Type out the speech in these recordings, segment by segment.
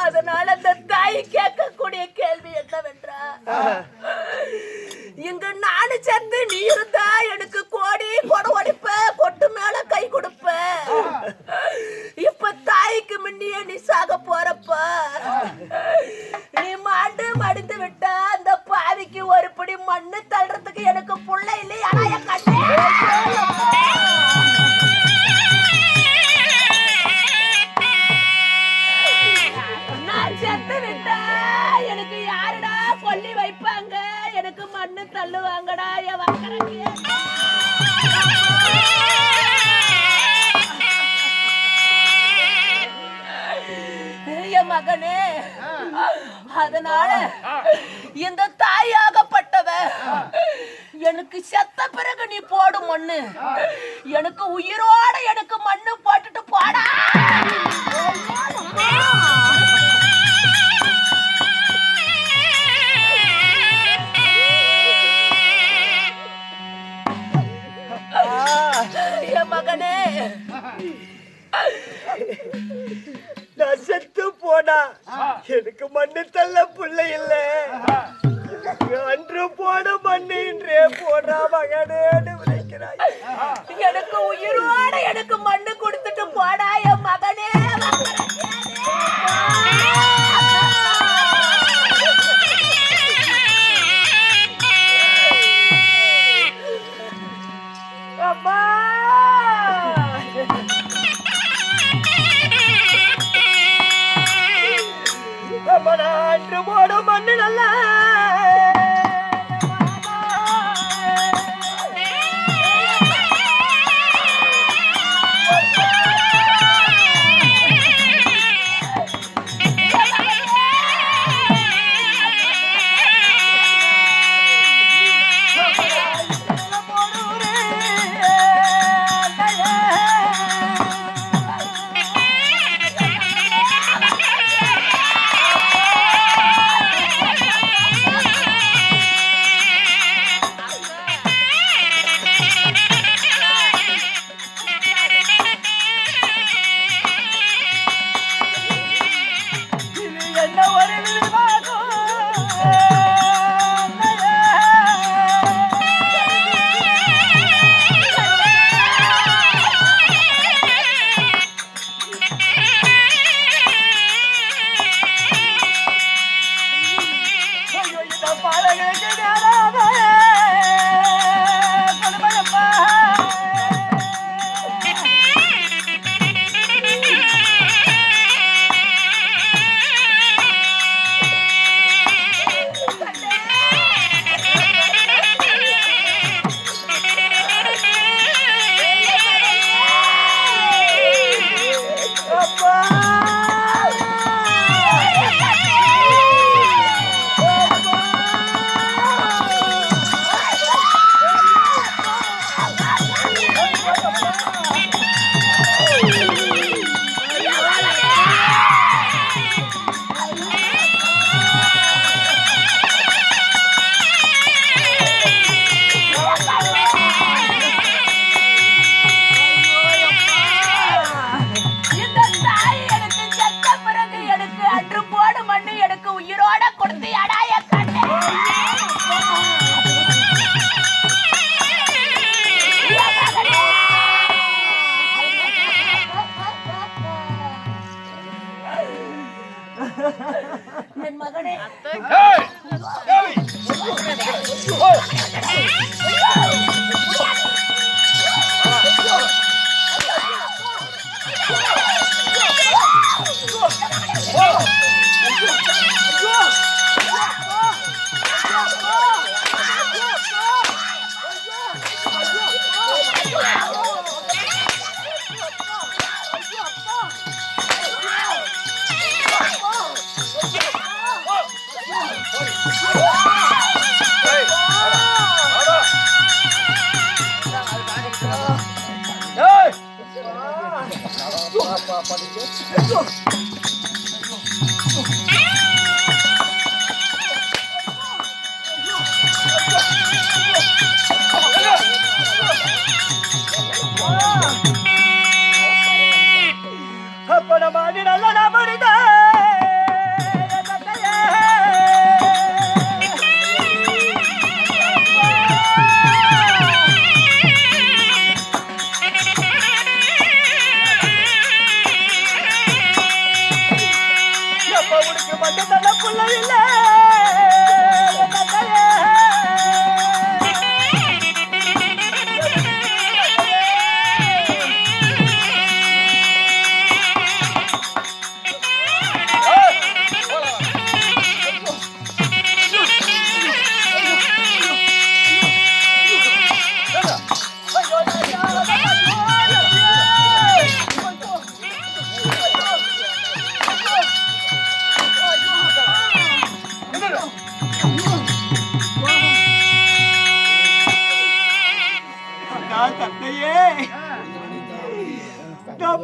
அதனால அந்த தாய் கேட்கக்கூடிய கேள்வி என்னவென்றால், இங்க நானு சேர்ந்து நீ இருந்தா எனக்கு கோடி கொடை உடைப்ப, கொட்டு மேல கை கொடுப்ப. இப்ப தாய்க்கு முன்னியே நீ சாக போறப்ப, நீ மாண்டு மடிந்து விட்டா அந்த பாவிக்கு ஒரு பிடி மண்ணு தள்ளுறதுக்கு எனக்கு புள்ள இல்லை. ஆனா என் கண்ணே செத்து விட்டா எனக்கு யாருடா கொல்லி வைப்பாங்க, எனக்கு மண்ணு தள்ளுவாங்கடா என் வக்கரங்க. என் மகனே, அதனால இந்த தாயாகப்பட்டவ எனக்கு செத்த பிறகு நீ போடும் மண்ணு, எனக்கு உயிரோட எனக்கு மண்ணு போட்டுட்டு போடா. மகனே, நான் செத்து போனா எனக்கு மண்ணு தள்ள பிள்ளை இல்ல, அன்று போன மண்ணு இன்றே போனா மகனே விளைக்கிறாய். எனக்கு உயிரோட எனக்கு மண்ணு கொடுத்துட்டு போடா என் மகனே. அம்மா, அன்று போட மண்ணு நல்லா என் மகனே. அப்படமாடி நல்ல முடித உனக்கு மட்டும் நல்ல புள்ள இல்லை தந்தையே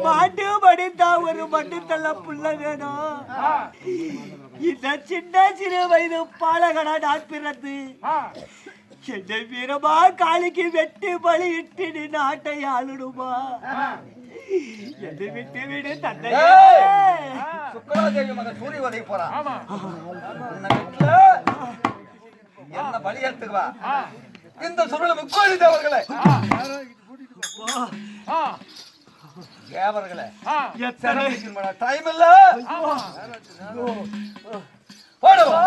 பாட்டு படித்தா ஒரு மட்டுத்தள்ள புள்ள வேணும். இந்த சின்ன சிறு வயது பாலகனா நான் பிறந்து என்னை வீரமா காளிக்கு வெட்டு பலியிட்டு நீ நாட்டை ஆளுடுமா? என்னை விட்டு விடு தந்தையே. சுக்கராதேவி மகன் சூரியவதை போறான். என்ன பலி எடுத்துக்குவா இந்த சுருள முக்கோழி தேவர்களே தேவர்களே டைம் இல்ல போடுவோம்.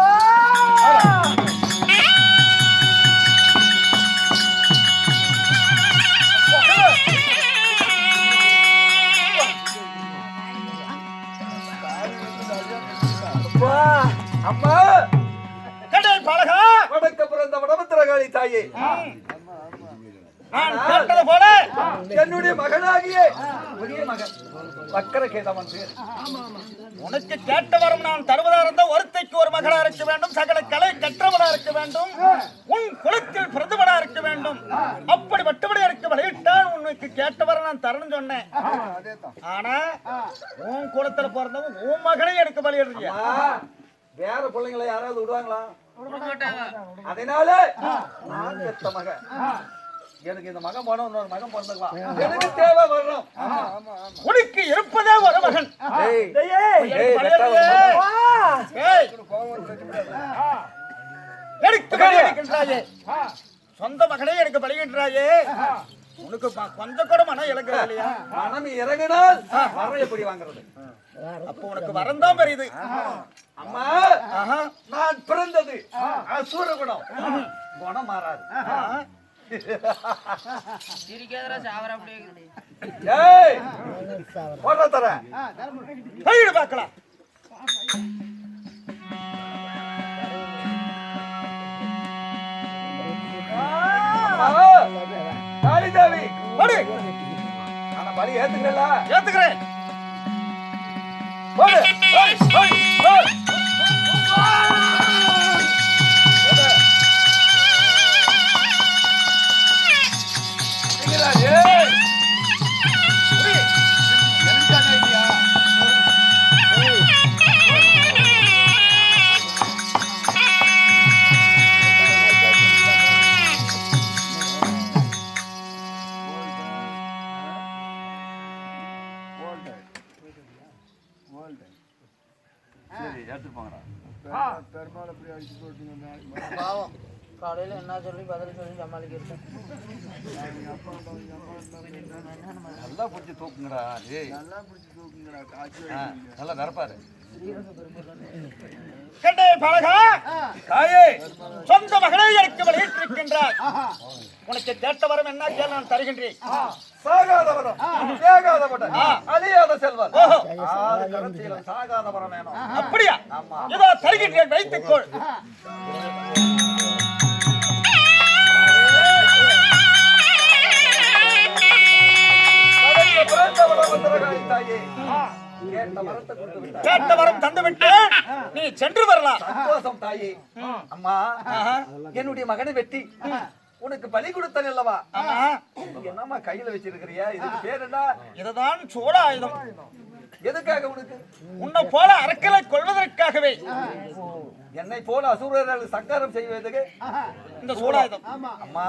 அம்மா கடல் பழகா வடக்கு பிறந்த வடபத்திரகாளி தாயே, நான் கேட்டது போல என்னுடைய மகனாகிய பெரிய மகன் வக்கரகேதம் வந்து உனக்கு கேட்ட வரும் நான் தருவதா இருந்த ஒருத்தைக்கு ஒரு மகனா இருக்க வேண்டும், சகல கலை கற்றவனா இருக்க வேண்டும், உன் குலத்தில் பிரதமனா இருக்க வேண்டும், அப்படி மட்டுபடி இருக்க வழியிட்டால் உனக்கு கேட்ட வர நான் தரணும் சொன்னேன். ஆனா உன் குலத்துல பிறந்தவன் உன் மகனை எனக்கு பலியிடுறியா? வேற பிள்ளைங்களை யாராவது விடுவாங்களா? அதனால நான் பெத்த மகன் எனக்கு இந்த மகன் போன இன்னொரு மகன் பிறந்துக்குவான். எனக்கு தேவை வரணும். உனக்கு இருப்பதே ஒரு மகன். சொந்த மகனே எனக்கு பலிகின்றாயே, உனக்கு கொஞ்சம் கூட மனம் இறங்குறது இல்லையா? மனம் இறங்கினால் வர எப்படி வாங்குறது? அப்ப உனக்கு வரந்தான் பெரியுது. அம்மா நான் பிறந்தது அசுர குணம், குணம் மாறாது. பார்க்கலாம். காளிதேவி பலி ஏத்துக்கிறேன் ஏத்துக்கிறேன். காலையில என்ன சொல்லி பதில் சொல்லி சமாளிக்கிறது. நல்லா பிடிச்சி தூக்குங்கடா, நல்லா நிரப்பாரு. சொந்த மகனை எனக்கு வெளியிட்டிருக்கின்றார். உனக்கு கேட்ட வரம் என்ன கேள் நான் தருகின்றேன். சாகாத வரம், வேகாத பட்டம், அழியாத செல்வம், சாகாத வரம் வேணும். அப்படியா? இதோ தருகின்றேன், வைத்துக்கொள். கேட்ட வரம் தந்துவிட்டேன், நீ சென்று வரலாம். சந்தோஷம் தாயே. அம்மா என்னுடைய மகனை வெட்டி உனக்கு பலி கொடுத்தேன் அல்லவா? என்னம்மா கையில வச்சிருக்கிறியா? இதுக்கு பேர் என்ன? இதுதான் சோழ ஆயுதம். எதுக்காக உனக்கு? உன்னை போல அரக்கலை கொள்வதற்காகவே. என்னை போல அசுரர்கள் சங்காரம் செய்வதற்கு இந்த சூடாயுதம். அம்மா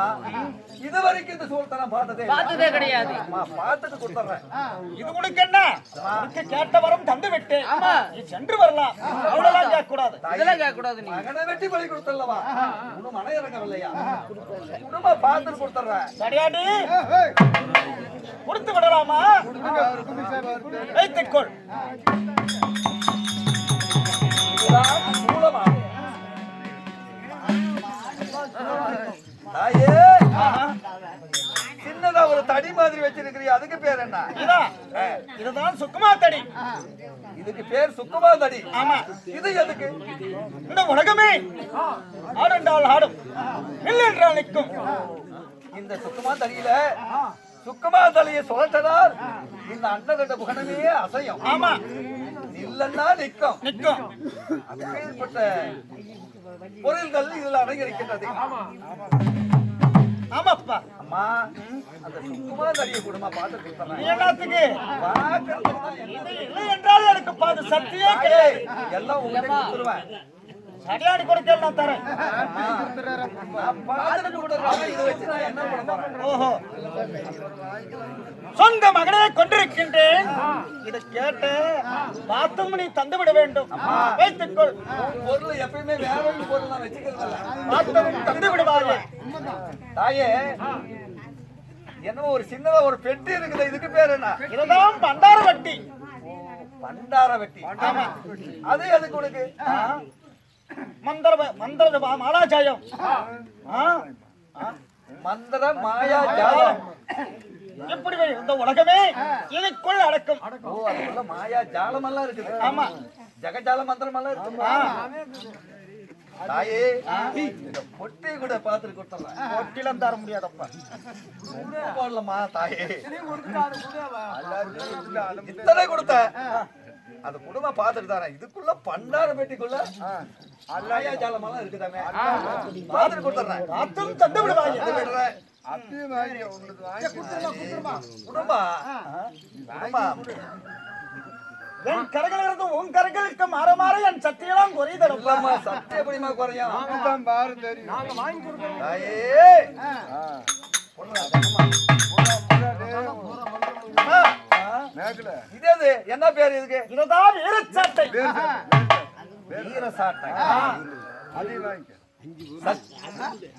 இதுவரைக்கும் இந்த சூழ்த்தனம் பார்த்ததே கிடையாது. அம்மா பார்த்துட்டு கொடுத்துறேன். இது உனக்கு என்ன? உனக்கு கேட்ட வரம் தந்து விட்டேன். நீ சென்று வரலாம். அவ்வளவுதான் கேட்க கூடாது. இதெல்லாம் கேட்க கூடாது. நீ மகனை வெட்டி பலி கொடுத்துடலவா? உன்னும் மன இறங்கவில்லையா? குடும்ப பார்த்துட்டு கொடுத்துறேன். சரியாடி கொடுத்து விடலாமா? வைத்துக்கொள். மூலமா தாயே, சின்னதா ஒரு தடி மாதிரி வச்சிருக்கிறியா? அதுக்கு பேர் என்ன? இதுதான் சுக்குமா தடி. இதுக்கு பேர் சுக்குமா தடி. ஆமா. இது எதுக்கு? இந்த உலகமே ஆடென்றால் ஆடும், இல்லை என்றால் நிற்கும். இந்த சுக்குமா தடியில சுக்குமா தடியை சுழற்றதால் இந்த அண்ணன் புகனமே அசையும். ஆமா, இல்லன்னா நிற்கும். நிற்கும். அப்பேற்பட்ட பொருள்கள் இதுல அடங்கியிருக்கின்றது. ஆமாப்பா. அம்மா, அந்த சுக்குமா தடியை குடுமா பார்த்து நீ கொடுத்துறேன். என்னத்துக்கு? பார்க்கறதுக்கு தான் என்ன? இது இல்லை என்றால் எனக்கு பாது சக்தியே கிடையாது. எல்லாம் உங்களுக்கு கொடுத்துருவேன். சரியாடி கொடுக்கல நான் தரேன். நான் பார்த்துட்டு கொடுத்துறேன். இதை வச்சு நான் என்ன பண்ண போறேன்? ஓஹோ, சொந்த மகனே கொண்டிருக்கின்றேன். இதை கேட்டு பார்த்தும் நீ தந்து விட வேண்டும். வைத்துக்கொள். பொருள் எப்பயுமே வேற ஒரு பொருள் நான் வச்சுக்கிறது இல்ல. பார்த்தும் தந்து விடுவாங்க. தாயே, என்ன ஒரு சின்னதா ஒரு பெட்டி இருக்குது. இதுக்கு பேர் என்ன? இதுதான் பண்டார வட்டி. பண்டார வெட்டி. அது எதுக்கு உனக்கு? மந்திர மந்திர மாலாஜாயம். மந்திர மாயா ஜாலம். எப்படி இந்த உலகமே இதுக்குள் அடக்கும். ஓ, அதுக்குள்ள மாயா ஜாலம் எல்லாம் இருக்குது. ஆமா, ஜெகஜால மந்திரம் எல்லாம் இருக்குது. தாயே, இந்த பொட்டி கூட பார்த்துட்டு கொடுத்துறேன். ஒட்டிலம் தர முடியாதப்பா. போடலமா தாயே, இத்தனை கொடுத்த அது குடும்பம் பார்த்துட்டு தானே. இதுக்குள்ள பண்டார பெட்டிக்குள்ள மாயா ஜாலம் எல்லாம் இருக்குதாமே. பார்த்துட்டு கொடுத்துறேன். பார்த்தும் தந்து விடுவாங்க. விடுறேன். குடும்பா என் கரைகளிலிருந்து உன் கரைகளுக்கு மாற மாற என் சக்தியெல்லாம் குறைதலும். சத்திய எப்படிமா குறையும்? தாயே, இது என்ன பேரு? இதுக்கு இதுதான் வீரச்சாட்டை. வீர சாட்டை.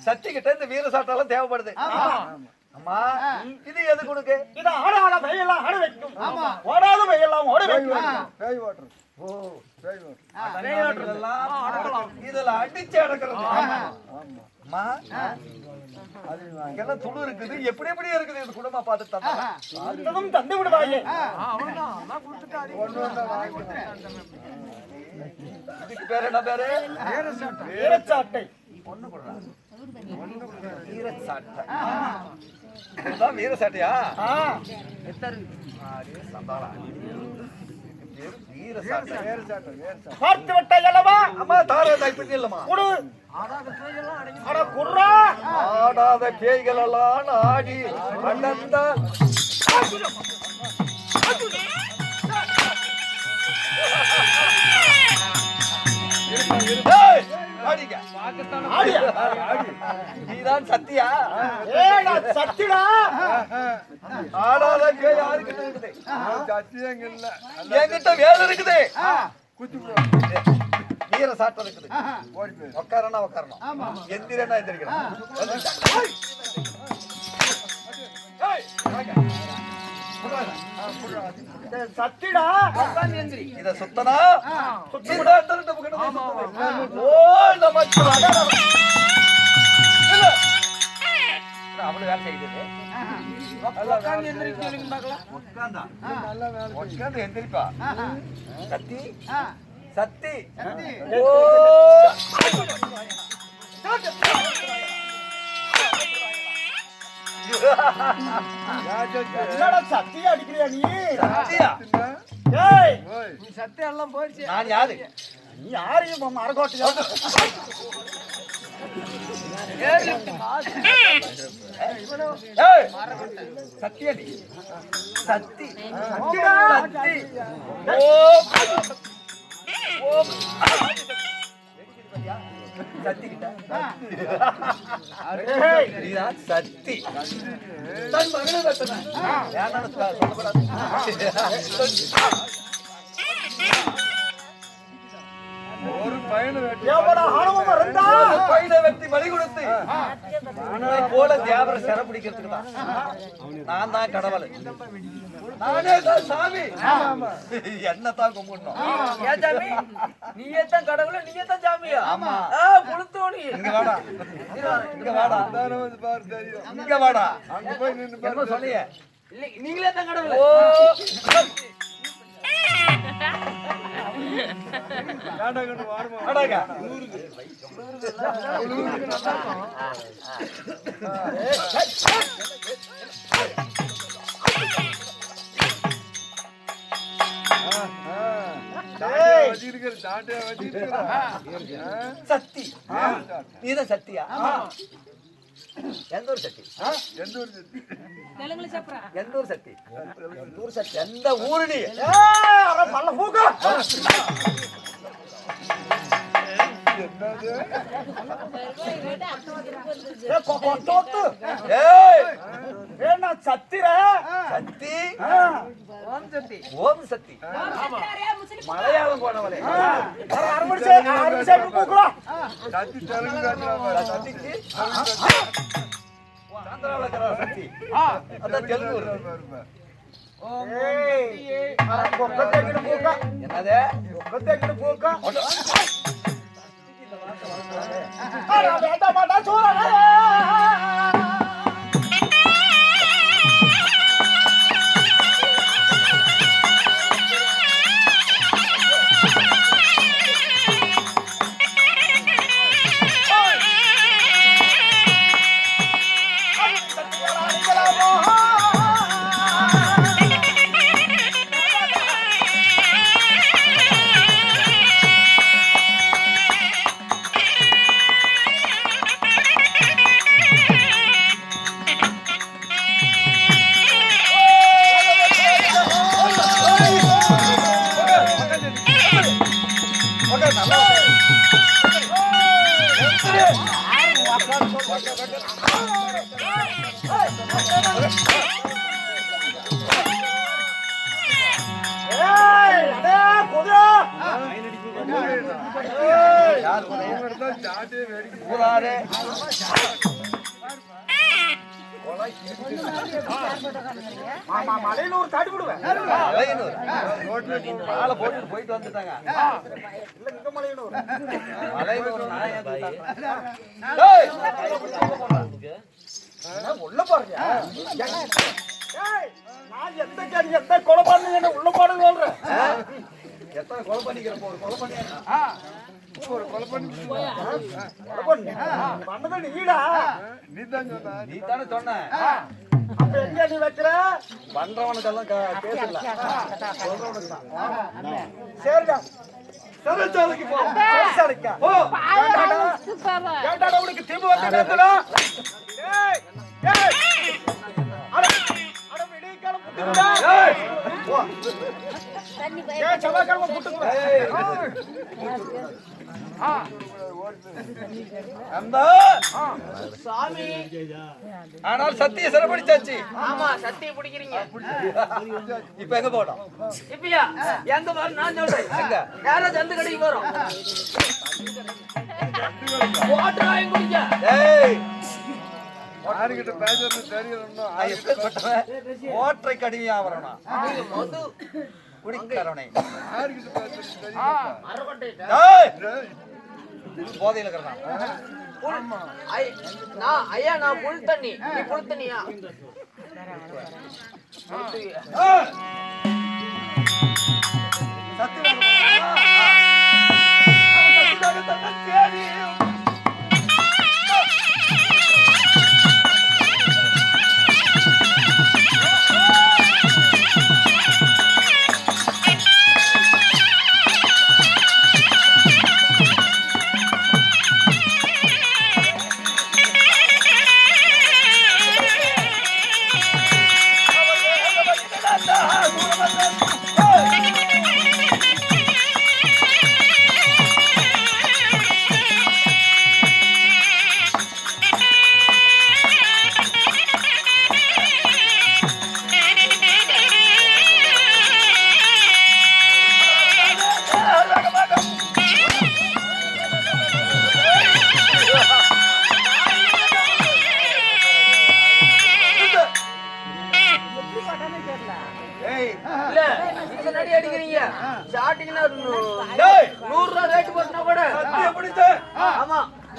சக்தி கிட்ட இந்த வீர சாட்டெல்லாம் தேவைப்படுது. அம்மா, இது எதுக்கு உனக்கு? இது ஆடாத வெயிலாம் ஆட வைக்கும், ஓடாத வெயிலாம் ஓட வைக்கும். இதுல அடிச்சு அடக்கிறது. அம்மா, இதெல்லாம் துளு இருக்குது. எப்படி எப்படி இருக்குது இது குடும்பம் பார்த்துட்டு தந்து விடுவாங்க. இதுக்கு பேரு என்ன பேரு? வீரச்சாட்டை. ஒண்ணு கொடுறா. வீரச்சாட்டை. இதுதான் வீரசாட்டையா? பார்த்து விட்ட அல்லவா? அம்மா, தாரா தைப்பிட்டு இல்லம்மா. குடு. அட குர்ரா. ஆடாத பேய்கள் எல்லாம் ஆடி அண்ணந்த நீதான் சத்தியா? சத்திடா. ஆடாத பேய் யாருக்கிட்ட இருக்குது? என்கிட்ட வேலை இருக்குது. வீர சாட்டம் இருக்குது. உட்காரனா உட்காரணும், எந்திரனா எந்திரிக்கணும். சத்திடா. இத சுத்தனா சுத்திடா. ஓ, நமச்சிவாய. அவளு வேலை செய்யுது. உட்காந்து எந்திரிப்பா. சத்தி சத்தி. ஓ, சத்தியா அடிக்கிறியா நீ? சத்தியா? நீ சத்தியம் எல்லாம் போயிடுச்சு. நான் யாரு? நீ யாரையும் மரகோட்டையா? ஏய், சத்தியடி சத்தி சத்திடா சத்தி ஓம் ஓம் சத்தி கிட்ட நீதான் சத்தி தன் மகனை வெட்டன ஏன்னா சொல்லக்கூடாது ஒரு பையனை வெட்டி எவ்வளவு ஆணவம் இருந்தா பையனை வெட்டி பலி கொடுத்து உன்னை போல தேவரை சிறை பிடிக்கிறதுக்கு தான் நான் தான் கடவுள் நானே தான் சாமி என்னத்தான் கும்பிடணும் ஏன் சாமி நீயே தான் கடவுள நீயே தான் சாமியா ஆமா புளுத்தோணி இங்க வாடா இங்க வாடா வந்து பாரு தெரியும் இங்க வாடா அங்க போய் நின்னு என்ன சொல்லியே இல்ல நீங்களே தான் கடவுள ஓ நாடகம் வாரமா அடங்க வச்சிருக்கிற சாட்டையா வச்சிருக்கிற சக்தி நீதான் சக்தியா எந்த ஒரு சக்தி எந்த ஒரு சக்தி எந்த ஒரு சக்தி எந்த ஊர் சக்தி எந்த ஊரு நீ பல்ல பூக்க என்னது சத்திர சக்தி ஓம் சக்தி ஓம் சக்தி மலையாளம் போனவளே சக்தி தெலுங்கு காட்டுறாங்க சக்திக்கு ஆந்திராவில் இருக்கிற சக்தி அதான் தெலுங்கு என்னது சாட்டையை வெடிக்க ஊராரே மலையில தாட்டி விடுவேன் மலையனூர் மாலை போட்டு போயிட்டு வந்துட்டாங்க இல்ல இங்க மலையனூர் மலையனூர் உள்ள போறீங்க நான் எந்த கொலை பண்ணுங்க உள்ள போட சொல்றேன் எத்தனை கொலை பண்ணிக்கிறப்போ ஒரு கொலை பண்ணி ஒரு கொலை பண்ணி பண்ணது நீடா நீ தான் சொன்ன நீ தானே சொன்ன அப்ப எங்க நீ வைக்கிற பண்றவனுக்கெல்லாம் பேசல சொல்றவனுக்கு தான் சரிடா சிறைச்சாலைக்கு போ சிறைச்சாலைக்கா? போ ஏன்டாடா உனக்கு திமிரு வந்து நேத்துல? ஏய், ஏய். அட, அட விடியற்காலம் புட்டுக்குடா. ஏய், போ. ஏய், செவ்வாய்க்கிழமை புட்டுக்குடா. அந்த சாமி ஆனால் சத்திய சிறப்பிடிச்சாச்சு ஆமா சத்திய பிடிக்கிறீங்க இப்ப எங்க போட்டோம் இப்பயா எங்க வரும் நான் சொல்றேன் எங்க யாரா சந்து கடைக்கு வரும் வாட்டர் வாங்கி குடிங்க ஏய் யாருக்கிட்ட பேசுறது தெரியணும்னா நான் எப்பேற்பட்டவன்? ஓற்றை கடுமையா வரணும் குடிக்கிறவனை யாருக்கிட்ட பேசுறது தெரியும் மரக்கொட்டை ஏய், போதையில இருக்கிறான் ஐயா நான் புல் தண்ணி நீ புல் தண்ணியா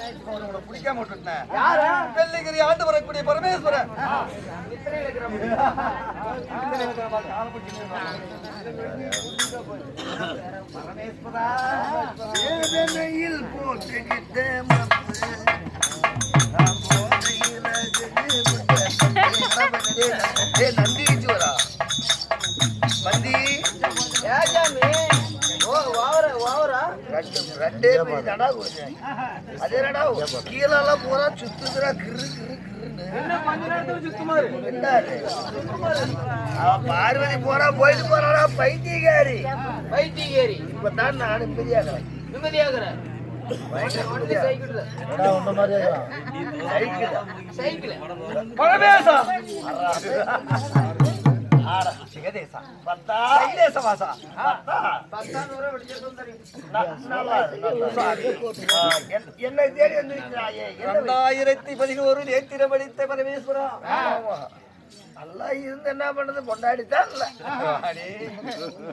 உங்களை பிடிக்காம விட்டுட்டேன். யாரு? வெள்ளிகிரி ஆண்டு வரக்கூடிய பரமேஸ்வரன். நித்திரையில இருக்கிற பரமேஸ்வரா வேதனையில் போட்டுக்கிட்ட நந்திச்சுவரா மந்தி ஏஜாமி ஓவரா ரெண்டே பேர் நடா கொடுத்தேன். அதே நடா கீழெல்லாம் பூரா சுத்துதுரா கிரு கிரு கிருன்னு. என்ன கொஞ்ச நேரத்துல சுத்துமாரு என்னது? அவன் பார்வதி போறா போயிட்டு போறாடா பைத்தியக்காரி. வைத்தியகேரி இப்பதான் நான் நிம்மதியாகிறேன். நிம்மதியாகிற சைக்கிள் சைக்கிள் பரமேசா சிகதேசா பத்தா சைலேசவாசா பத்தா 10 ரூபா வெடிச்ச சுந்தரி நல்லா என்னை தேடி வந்திருக்கிறாயே. 2011 நேத்திரம் படித்த பரமேஸ்வரா. நல்லா இருந்து என்ன பண்ணது பொண்டாடித்தான் இல்ல.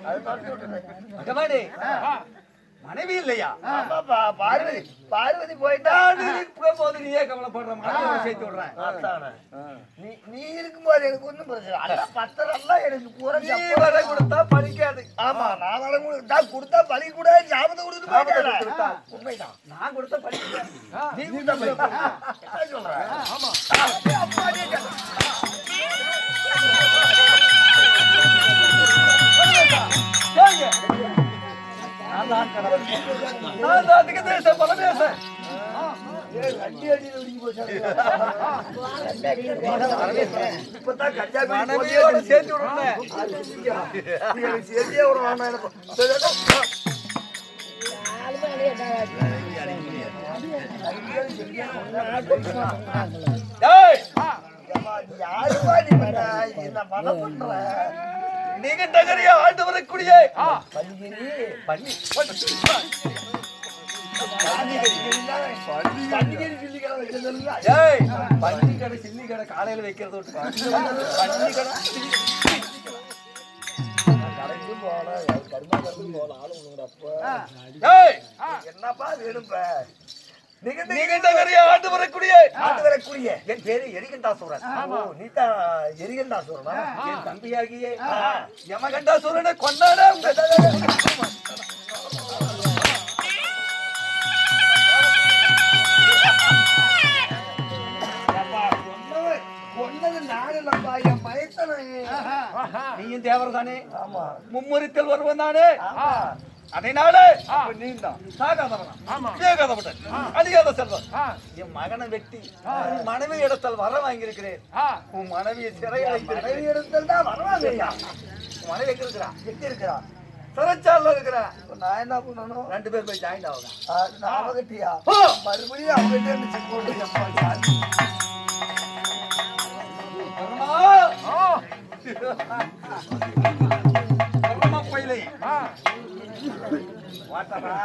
அது பார்த்து விட்டுறேன். அகமாடி மனைவி இல்லையா? ஆமாப்பா, பார்வதி பார்வதி போயிட்டா. போது நீயே கவலைப்படுற மனைவி சேர்த்து விடுறேன். அதானே. நீ இருக்கும்போது எனக்கு ஒண்ணும் பிரச்சனை இல்ல. பத்திரம் எனக்கு பூரா நீ வர கொடுத்தா பலிக்காது. ஆமா, நான் வர கொடுத்தா பலி கூட ஞாபகம் கொடுத்துட்டு போயிட்டேன். உண்மைதான். நான் கொடுத்த பலிக்காது. நீ கொடுத்தா பலி என்ன சொல்ற? ஆமா. நான் தான் திகதேச பரமேசன். இப்பதான் கஞ்சா மனைவியோட சேர்த்து விடுறேன். சேர்த்தே விடுவான். யாருமா நீ என்ன மனம் பண்ற? நீங்க நகரிய ஆண்டு வரக்கூடிய பள்ளிகிரி பண்ணி பள்ளிகிரி சில்லிக்கடை வைக்கிறதுல ஏய் பள்ளி கடை சில்லி கடை காலையில வைக்கிறது விட்டு பள்ளி கடை கடைக்கு போல கருமா கரும்பு போல ஆளு உனப்ப ஏய் என்னப்பா வேணும்ப? நீங்க நகரிய ஆண்டு வரக்கூடிய ஆண்டு வரக்கூடிய என் பேரு எரிகண்டாசுரன். நீ தான் எரிகண்டாசுரனா? என் தம்பியாகிய யமகண்டாசுரனை கொண்டாட கொன்னது நானு இல்லப்பா, என் பயத்தனை. நீயும் தேவர் தானே? ஆமா மும்முரித்தல் வருவன் தானே? ஆமா. அதனால அழியாத செல்வன் என் மகனை வெட்டி உன் மனைவி இடத்தில் வர வாங்கியிருக்கிறேன். உன் மனைவியை சிறையில் வைத்திருக்கிறேன். மனைவி இடத்துல தான் வருவாங்கய்யா. உன் மனைவி எங்க இருக்கிறா? எங்க இருக்கிறா? சிறைச்சாலைல இருக்கிறா. இப்ப நான் என்ன பண்ணணும்? 2 பேர் போய் ஜாயின் ஆகுங்க. நான் அவகிட்டயா மறுபடியும் அவகிட்ட இருந்துச்சு போட்டு பயிலை வாட்டமா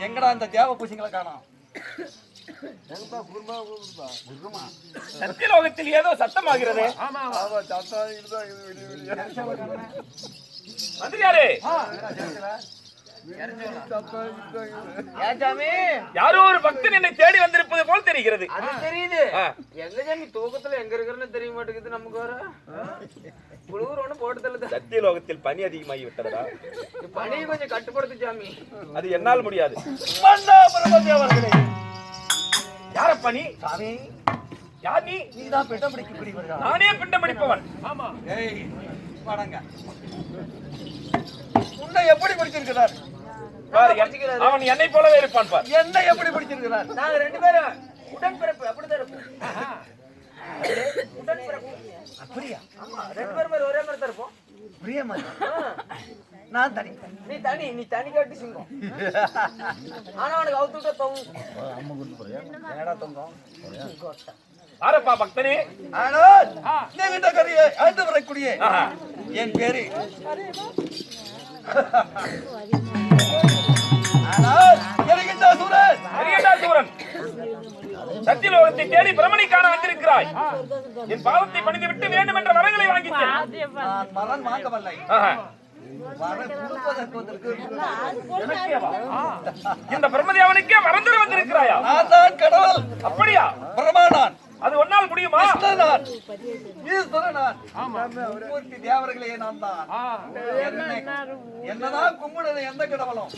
எங்கடா இந்த தேவ பூசிங்களை காணோம்? சத்தியலோகத்தில் ஏதோ சத்தமாகிறது. மந்திரியாரே, ஏன் சாமி? யாரோ ஒரு பக்தன் என்னை தேடி வந்திருப்பது போல் தெரிகிறது. அது தெரியுது. எங்க சாமி தூக்கத்துல எங்க இருக்கிறன்னு தெரிய மாட்டேங்குது நமக்கு வர. குளிர் ஒண்ணு போட்டு தள்ளுது. சத்தியலோகத்தில் பனி அதிகமாகி விட்டதா? பனியை கொஞ்சம் கட்டுப்படுத்து சாமி. அது என்னால் முடியாது. மன்னா பிரம்மதேவர்களே, யார பனி? சாமி, யார் நீ? நீதான் பிண்டம் பிடிக்கக்கூடியவர்களா? நானே பிண்டம் பிடிப்பவன். ஆமா. ஏய், வணங்க. உன்னை எப்படி பிடிச்சிருக்கிறார்? பாரு, அவன் என்னை போலவே இருப்பான் பார். என்னை எப்படி பிடிச்சிருக்கிறார்? நாங்க 2 பேரும் உடன்பிறப்பு. அப்படிதான் இருப்போம். உடன்பிறப்பு. அப்படியா? ஆமா, 2 பேரும் ஒரே மாதிரி தான் இருப்போம். பிரியமா? நான் தனி. நீ தனி காட்டி சிங்கம். ஆனா அவனுக்கு அவுத்து விட்டா தொங்கும். என்னடா தொங்கும்? யாரப்பா பக்தனே? ஆனால் நீங்கிட்ட கரையே ஆழ்ந்து வரக்கூடிய என் பேரு. ஆனால் எரிகின்றாசூரன். எரிகின்றாசூரன், சத்தியலோகத்தை தேடி பிரமனை காண வந்திருக்கிறாய். என் பாவத்தை பணிந்து விட்டு வேண்டும் என்ற வரங்களை வாங்கிட்டேன். நான் மரம் வாங்கவில்லை, வரம் கொடுப்பதற்கு வந்திருக்கிறேன். இந்த பிரம்மதேவனுக்கே வரந்தர வந்திருக்கிறாயா? நான் தான் கடவுள். அப்படியா? பிரமாணான். அது ஒன்னால் முடியுமா? மூர்த்தி தேவர்களே நான் தான். என்னதான் கும்பிடுறது எந்த கடவுளும்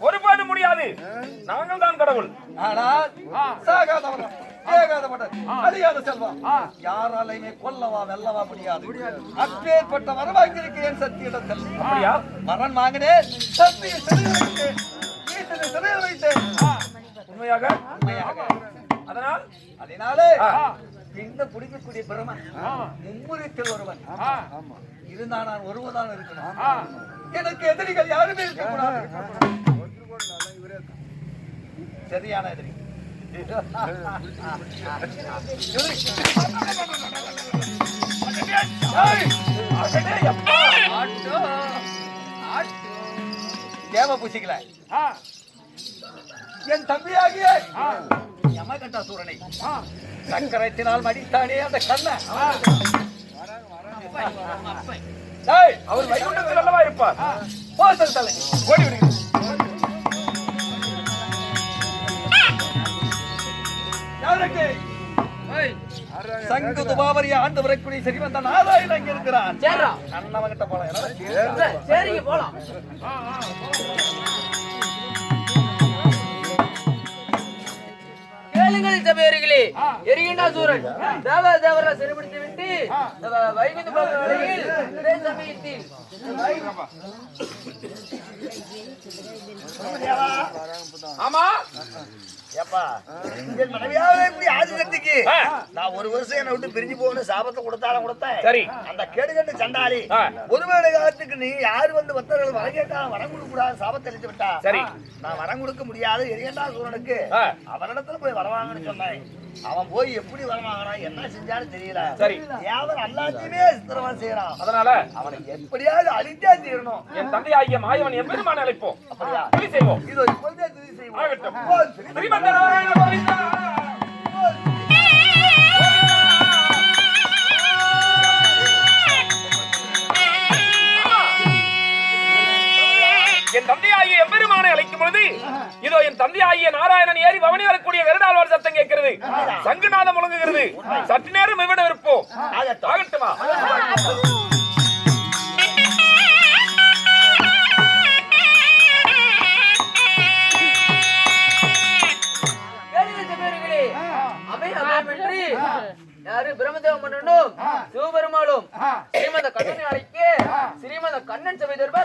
ஒருபாடு முடியாது. நாங்கள் தான் கடவுள். ஆனால் சாகாதவரம், ஏகாதவடன், அழியாத செல்வம் யாராலையுமே கொல்லவா வெல்லவா முடியாது. அப்பேற்பட்ட வரம் வாங்கியிருக்கிறேன் சத்தியிடத்தில். அப்படியா? மரம் வாங்கினேன், சத்தியை சிறையில் வைத்தேன், ஈசனை சிறையில் வைத்தேன். உண்மையாக? உண்மையாக. அதனாலே இந்த பிடிக்கக்கூடிய பிரமன் மும்முரத்தில் ஒருவன் இருந்தா நான் ஒருவதான் இருக்கணும். எனக்கு எதிரிகள் யாருமே இருக்கக்கூடாது. சரியான எதிரி. தேவ பூசிக்கல என் தம்பியாகிய யமகண்டாசூரனை சக்கரத்தினால் மடித்தானே அந்த கண்ண. அவர் வைகுண்டத்தில் அல்லவா இருப்பார். போசல் தலை ஓடி விடுகிறது. யாருக்கு சங்கு துபாவரிய ஆண்டு வரக்கூடிய சரி வந்த நாராயணன் அங்க இருக்கிறான். அண்ணவங்கிட்ட போலாம். சரிங்க போலாம். கேளுங்கள் சபையர்களே, எரிகின்றாசூரன் தேவரை சிறைபிடித்து விட்டு வைகுந்த வழியில் இதே சமயத்தில் ஆமா ஏப்பா என் மனைவியாவே இப்படி ஆதிசக்திக்கு நான் ஒரு வருஷம் என்னை விட்டு பிரிஞ்சு போகணும் சாபத்தை கொடுத்தாலும் கொடுத்தேன். சரி, அந்த கேடுகட்டு சண்டாளி ஒருவேளை காலத்துக்கு நீ யாரு வந்து பக்தர்கள் வரம் கேட்டா வரம் கொடுக்க கூடாது சாபத்தை அளித்து விட்டா. சரி, நான் வரம் கொடுக்க முடியாது. எரிகின்றாசூரனுக்கு அவனிடத்துல போய் வரவாங்கன்னு சொன்னேன். அவன் போய் எப்படி வரவாங்கறான், என்ன செஞ்சாலும் தெரியல. சரி, யாவர் எல்லாத்தையுமே சித்திரவதை செய்யறான். அதனால அவனை எப்படியாவது அழித்தே தீரணும். என் தந்தை ஆகிய மாயவன் எம்பெருமானை அழைப்போம். அப்படியா? துதி செய்வோம். இதோ இப்பொழுதே துதி செய்வோம். ஆகட்டும். ஸ்ரீமத் நாராயண கோவிந்தா. என் தந்தையாகிய எம்பெருமானை அழைக்கும் பொழுது இதோ என் தந்தையாகிய நாராயணன் ஏறி பவனி வரக்கூடிய வெறுடாழ்வார் சத்தம் கேட்கிறது. சங்குநாதம் முழங்குகிறது. சற்று நேரம் இவ்விடம் இருப்போம். ஆகட்டுமா? யாரு பிரம்மதேவ மன்னனும் சிவபெருமாளும் ஸ்ரீமந்த கண்ணனை அழைக்க ஸ்ரீமந்த கண்ணன் சபை தர்பார்